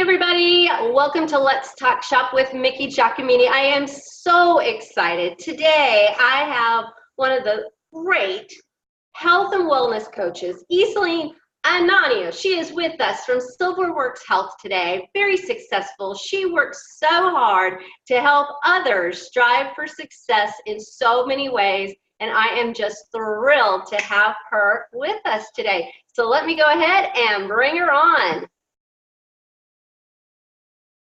everybody. Welcome to Let's Talk Shop with Mickie Giacomini. I am so excited. Today, I have one of the great health and wellness coaches, Iselin Annonio. She is with us from Silverworks Health today. Very successful. She works so hard to help others strive for success in so many ways. And I am just thrilled to have her with us today. So let me go ahead and bring her on.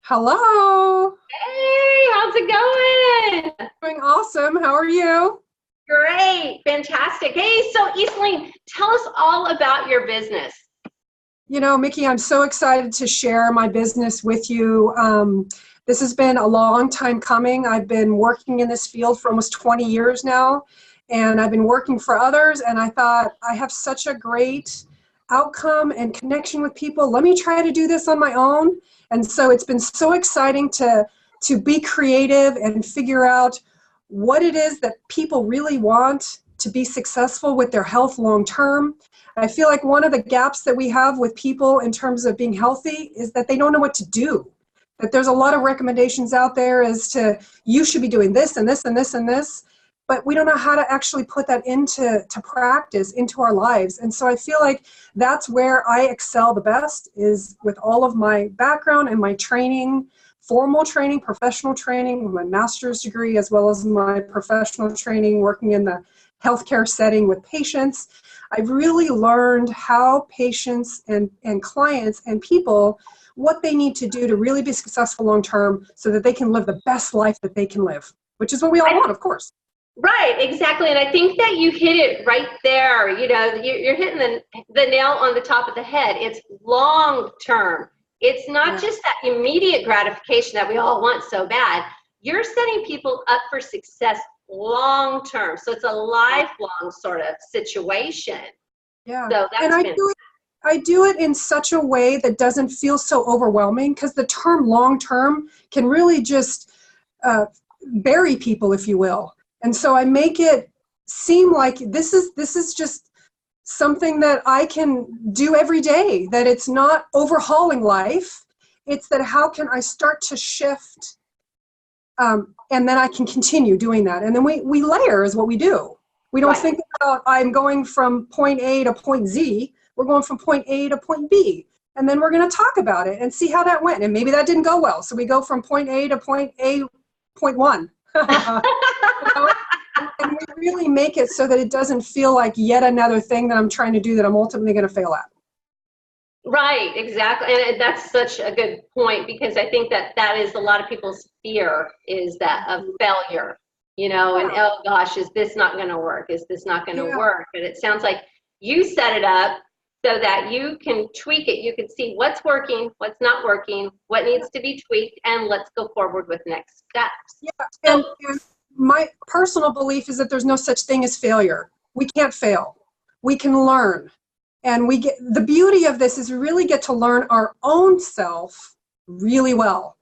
Hello. Hey, how's it going? Doing awesome. How are you? Great, fantastic. Hey, so Iselin, tell us all about your business. You know, Mickie, I'm so excited to share my business with you. This has been a long time coming. I've been working in this field for almost 20 years now, and I've been working for others, and I thought I have such a great outcome and connection with people. Let me try to do this on my own. And so it's been so exciting to be creative and figure out what it is that people really want to be successful with their health long term. I feel like one of the gaps that we have with people in terms of being healthy is that they don't know what to do. That there's a lot of recommendations out there as to you should be doing this and this and this and this, but we don't know how to actually put that into practice, into our lives. And so I feel like that's where I excel the best, is with all of my background and my training, formal training, professional training, my master's degree, as well as my professional training working in the healthcare setting with patients. I've really learned how patients and clients and people, what they need to do to really be successful long term so that they can live the best life that they can live, which is what we all want, of course. Right, exactly. And I think that you hit it right there. You know, you're hitting the nail on the top of the head. It's long term. It's not just that immediate gratification that we all want so bad. You're setting people up for success long term. So it's a lifelong sort of situation. Yeah. So that's and I do it in such a way that doesn't feel so overwhelming, because the term long term can really just bury people, if you will. And so I make it seem like this is just something that I can do every day, that it's not overhauling life. It's that how can I start to shift, and then I can continue doing that. And then we layer is what we do. We don't think about I'm going from point A to point Z. We're going from point A to point B. And then we're going to talk about it and see how that went. And maybe that didn't go well. So we go from point A to point one. And we really make it so that it doesn't feel like yet another thing that I'm trying to do that I'm ultimately going to fail at. Right, exactly. And that's such a good point, because I think that is a lot of people's fear, is that of failure, you know, and oh gosh, is this not going to work? Is this not going to work? But it sounds like you set it up so that you can tweak it. You can see what's working, what's not working, what needs to be tweaked, and let's go forward with next steps. Yeah, and my personal belief is that there's no such thing as failure. We can't fail. We can learn. And the beauty of this is we really get to learn our own self really well.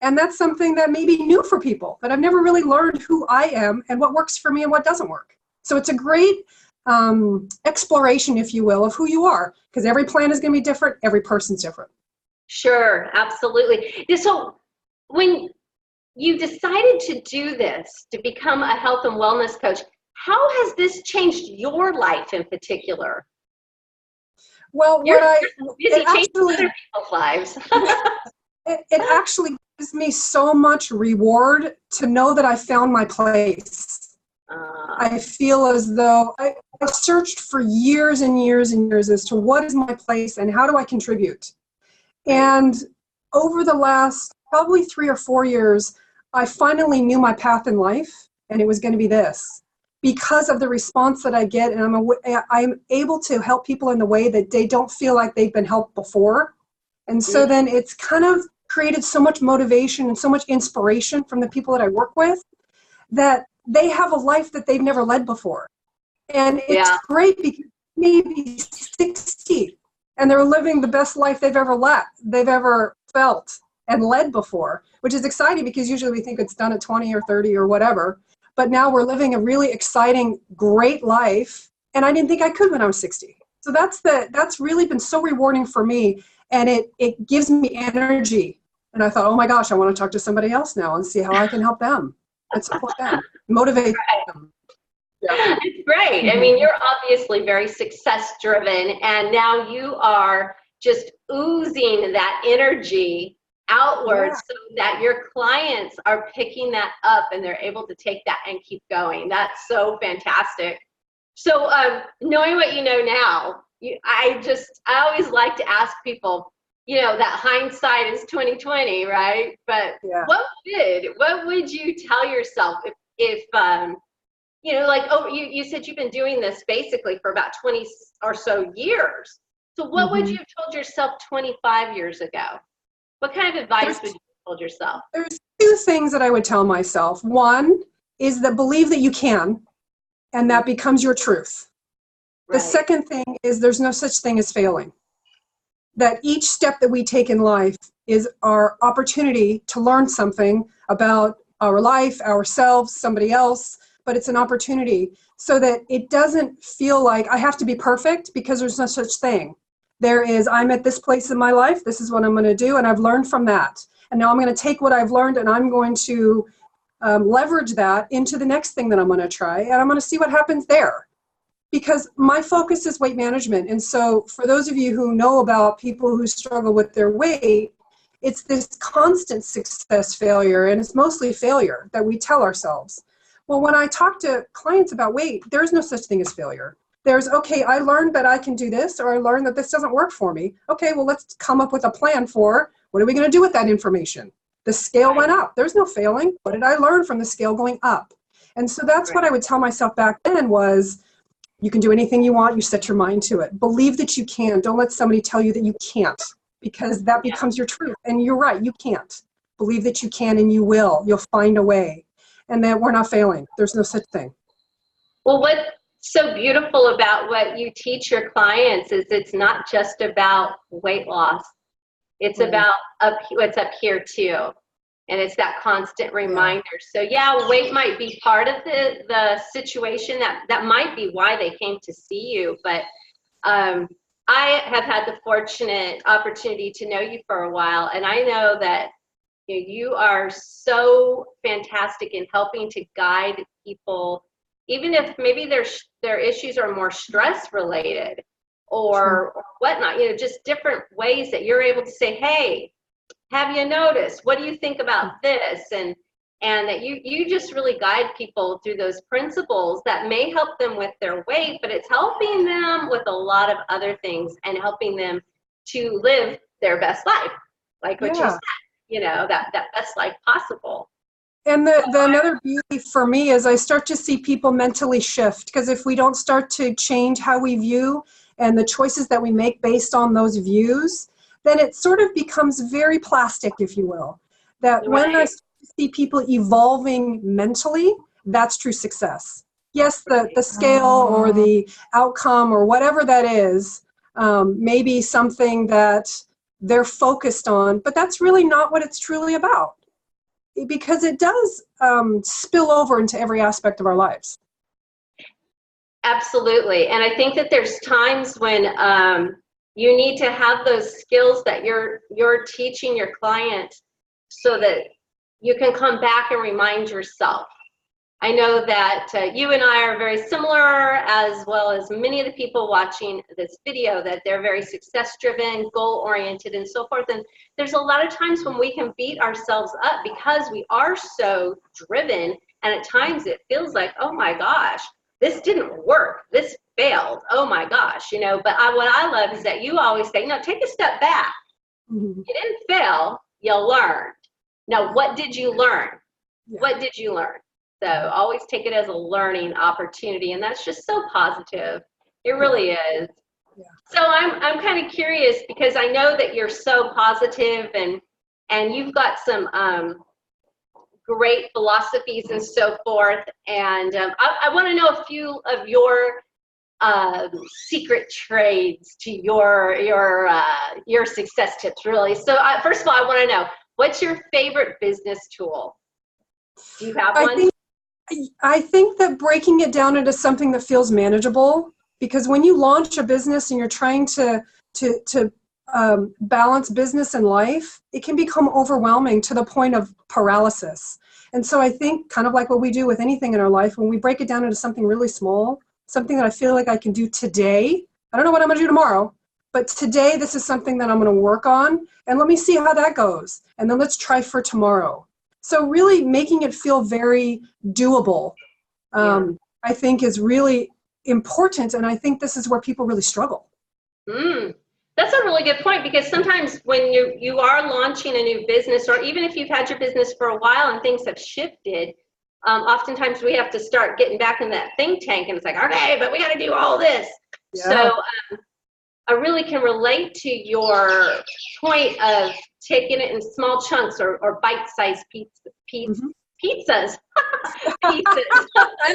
And that's something that may be new for people, that I've never really learned who I am and what works for me and what doesn't work. So it's a great exploration, if you will, of who you are, because every plan is going to be different. Every person's different. Sure, absolutely. So when you decided to do this, to become a health and wellness coach, how has this changed your life in particular? Well, it actually other people's lives. it actually gives me so much reward to know that I found my place. I feel as though I searched for years and years and years as to what is my place and how do I contribute. And over the last probably 3 or 4 years, I finally knew my path in life, and it was going to be this. Because of the response that I get, and I'm able to help people in the way that they don't feel like they've been helped before. And so then it's kind of created so much motivation and so much inspiration from the people that I work with, that they have a life that they've never led before. And it's great because maybe 60 and they're living the best life they've ever felt and led before, which is exciting because usually we think it's done at 20 or 30 or whatever. But now we're living a really exciting, great life. And I didn't think I could when I was 60. So that's really been so rewarding for me. and it gives me energy. And I thought, oh my gosh, I want to talk to somebody else now and see how I can help them and support them, motivate them. Yeah. It's great. I mean, you're obviously very success driven, and now you are just oozing that energy outwards so that your clients are picking that up and they're able to take that and keep going. That's so fantastic. So knowing what you know now, I always like to ask people, you know, that hindsight is 2020, right? But what would you tell yourself if you know, like, oh, you said you've been doing this basically for about 20 or so years. So what would you have told yourself 25 years ago? What kind of advice would you have told yourself? There's two things that I would tell myself. One is that believe that you can, and that becomes your truth. The second thing is there's no such thing as failing. That each step that we take in life is our opportunity to learn something about our life, ourselves, somebody else, but it's an opportunity so that it doesn't feel like I have to be perfect, because there's no such thing. There is, I'm at this place in my life, this is what I'm going to do, and I've learned from that. And now I'm going to take what I've learned and I'm going to leverage that into the next thing that I'm going to try, and I'm going to see what happens there. Because my focus is weight management. And so for those of you who know about people who struggle with their weight, it's this constant success failure, and it's mostly failure that we tell ourselves. Well, when I talk to clients about weight, there's no such thing as failure. There's, okay, I learned that I can do this, or I learned that this doesn't work for me. Okay, well, let's come up with a plan for what are we going to do with that information? The scale went up. There's no failing. What did I learn from the scale going up? And so that's what I would tell myself back then was, you can do anything you want. You set your mind to it. Believe that you can. Don't let somebody tell you that you can't, because that becomes your truth. And you're right, you can't. Believe that you can, and you will. You'll find a way. And that we're not failing. There's no such thing. Well, what's so beautiful about what you teach your clients is it's not just about weight loss. It's about what's up here too. And it's that constant reminder. So yeah, weight might be part of the situation. That might be why they came to see you. But I have had the fortunate opportunity to know you for a while. And I know that you are so fantastic in helping to guide people, even if maybe their issues are more stress related or whatnot, you know, just different ways that you're able to say, hey, have you noticed? What do you think about this? And that you just really guide people through those principles that may help them with their weight, but it's helping them with a lot of other things and helping them to live their best life, like what you said. You know, that best life possible. And the another beauty for me is I start to see people mentally shift, because if we don't start to change how we view and the choices that we make based on those views, then it sort of becomes very plastic, if you will. That when I see people evolving mentally, that's true success. Yes, the scale or the outcome or whatever that is may be something that they're focused on, but that's really not what it's truly about, because it does spill over into every aspect of our lives. Absolutely. And I think that there's times when you need to have those skills that you're teaching your client so that you can come back and remind yourself. I know that you and I are very similar, as well as many of the people watching this video, that they're very success-driven, goal-oriented, and so forth. And there's a lot of times when we can beat ourselves up because we are so driven, and at times it feels like, oh my gosh, this didn't work, this failed, oh my gosh, you know. But what I love is that you always say, no, take a step back. You didn't fail, you learned. Now, what did you learn? What did you learn? So always take it as a learning opportunity, and that's just so positive. It really is. So I'm kind of curious, because I know that you're so positive and you've got some great philosophies and so forth. And I want to know a few of your secret trades to your success tips, really. So first of all, I want to know, what's your favorite business tool? Do you have one? I think that breaking it down into something that feels manageable, because when you launch a business and you're trying to balance business and life, it can become overwhelming to the point of paralysis. And so I think kind of like what we do with anything in our life, when we break it down into something really small, something that I feel like I can do today. I don't know what I'm going to do tomorrow, but today this is something that I'm going to work on, and let me see how that goes. And then let's try for tomorrow. So really making it feel very doable, I think is really important. And I think this is where people really struggle. That's a really good point, because sometimes when you are launching a new business, or even if you've had your business for a while and things have shifted, oftentimes we have to start getting back in that think tank, and it's like, okay, but we got to do all this. Yeah. So I really can relate to your point of taking it in small chunks or bite-sized pizzas. Pizzas. I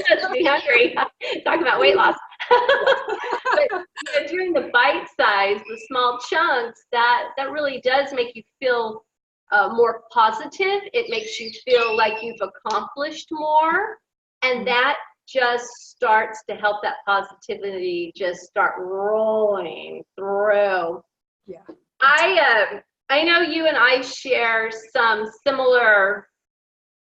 must be hungry. Talking about weight loss. But during the bite size, the small chunks, that really does make you feel more positive. It makes you feel like you've accomplished more, and that just starts to help that positivity just start rolling through. Yeah. I know you and I share some similar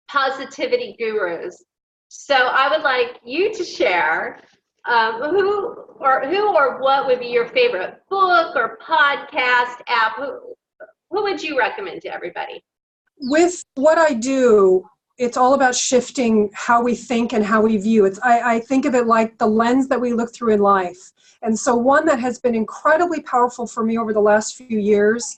positivity gurus. So I would like you to share who or what would be your favorite book or podcast app. Who would you recommend to everybody? With what I do, it's all about shifting how we think and how we view it. I think of it like the lens that we look through in life. And so one that has been incredibly powerful for me over the last few years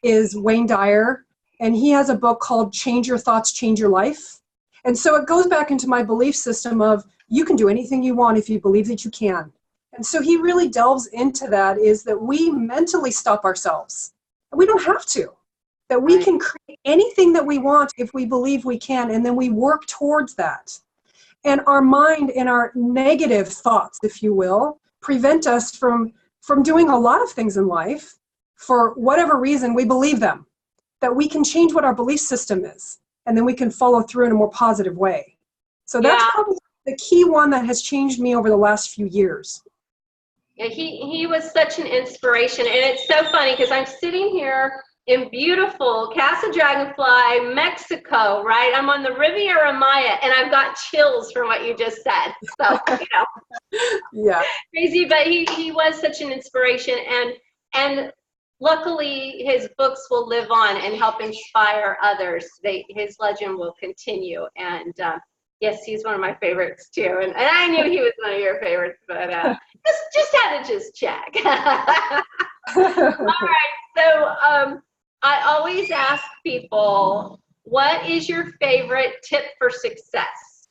is Wayne Dyer. And he has a book called Change Your Thoughts, Change Your Life. And so it goes back into my belief system of you can do anything you want if you believe that you can. And so he really delves into that, is that we mentally stop ourselves. And we don't have to. That we can create anything that we want if we believe we can, and then we work towards that. And our mind and our negative thoughts, if you will, prevent us from doing a lot of things in life. For whatever reason, we believe them. That we can change what our belief system is, and then we can follow through in a more positive way. So that's probably the key one that has changed me over the last few years. Yeah, he was such an inspiration, and it's so funny because I'm sitting here in beautiful Casa Dragonfly, Mexico, right? I'm on the Riviera Maya, and I've got chills from what you just said. So, yeah, crazy, but he was such an inspiration, and luckily, his books will live on and help inspire others. His legend will continue. And yes, he's one of my favorites too. And I knew he was one of your favorites, but just had to just check. All right. So I always ask people, what is your favorite tip for success?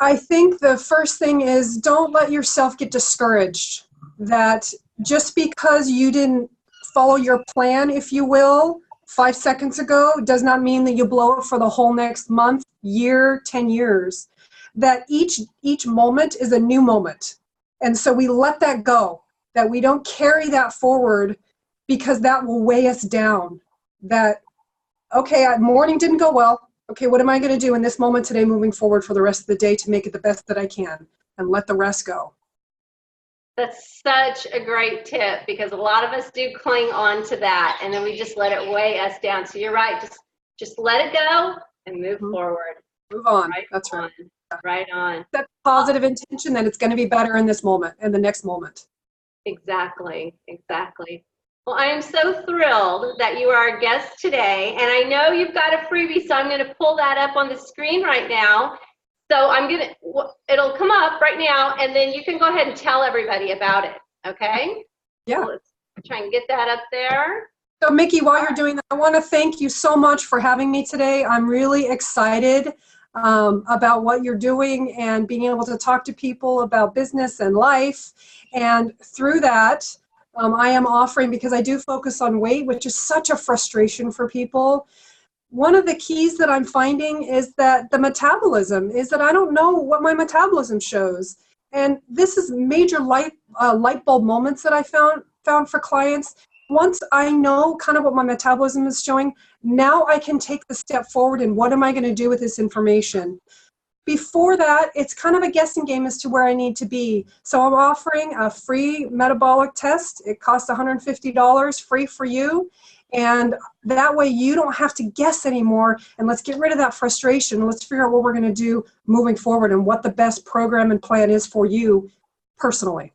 I think the first thing is don't let yourself get discouraged. That just because you didn't follow your plan, if you will, 5 seconds ago, does not mean that you blow it for the whole next month, year, 10 years. That each moment is a new moment. And so we let that go, that we don't carry that forward, because that will weigh us down. That, okay, morning didn't go well. Okay, what am I going to do in this moment today moving forward for the rest of the day to make it the best that I can, and let the rest go. That's such a great tip, because a lot of us do cling on to that, and then we just let it weigh us down. So you're right. Just let it go and move forward. Move on. Right. That's right. Right on. That positive intention that it's going to be better in this moment and the next moment. Exactly. Well, I am so thrilled that you are our guest today, and I know you've got a freebie, so I'm going to pull that up on the screen right now. So it'll come up right now, and then you can go ahead and tell everybody about it, okay? Yeah. So let's try and get that up there. So, Mickie, while you're doing that, I want to thank you so much for having me today. I'm really excited about what you're doing and being able to talk to people about business and life. And through that, I am offering, because I do focus on weight, which is such a frustration for people. One of the keys that I'm finding is that the metabolism is that I don't know what my metabolism shows. And this is major light bulb moments that I found for clients. Once I know kind of what my metabolism is showing, now I can take the step forward and what am I going to do with this information? before that, it's kind of a guessing game as to where I need to be. So I'm offering a free metabolic test. It costs $150, free for you. And that way you don't have to guess anymore. And let's get rid of that frustration. Let's figure out what we're going to do moving forward and what the best program and plan is for you personally.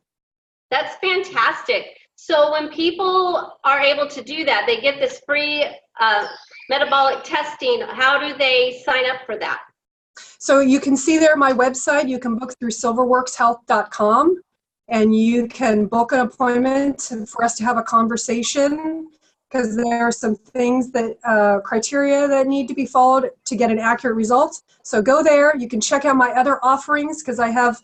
That's fantastic. So when people are able to do that, they get this free metabolic testing. How do they sign up for that? So you can see there my website. You can book through silverworkshealth.com, and you can book an appointment for us to have a conversation, because there are some things that criteria that need to be followed to get an accurate result. So go there. You can check out my other offerings, because I have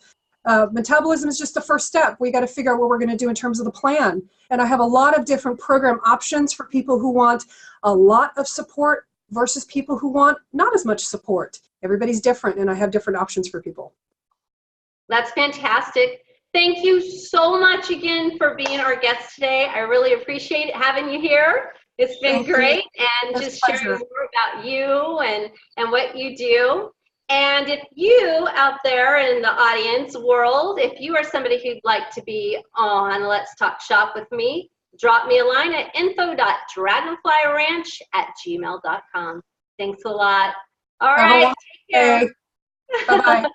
metabolism is just the first step. We got to figure out what we're going to do in terms of the plan. And I have a lot of different program options for people who want a lot of support versus people who want not as much support. Everybody's different, and I have different options for people. That's fantastic. Thank you so much again for being our guest today. I really appreciate having you here. It's been great, and just sharing more about you and what you do. And if you out there in the audience world, if you are somebody who'd like to be on Let's Talk Shop with me, drop me a line at info.dragonflyranch@gmail.com. Thanks a lot. All right. Take care. Bye-bye.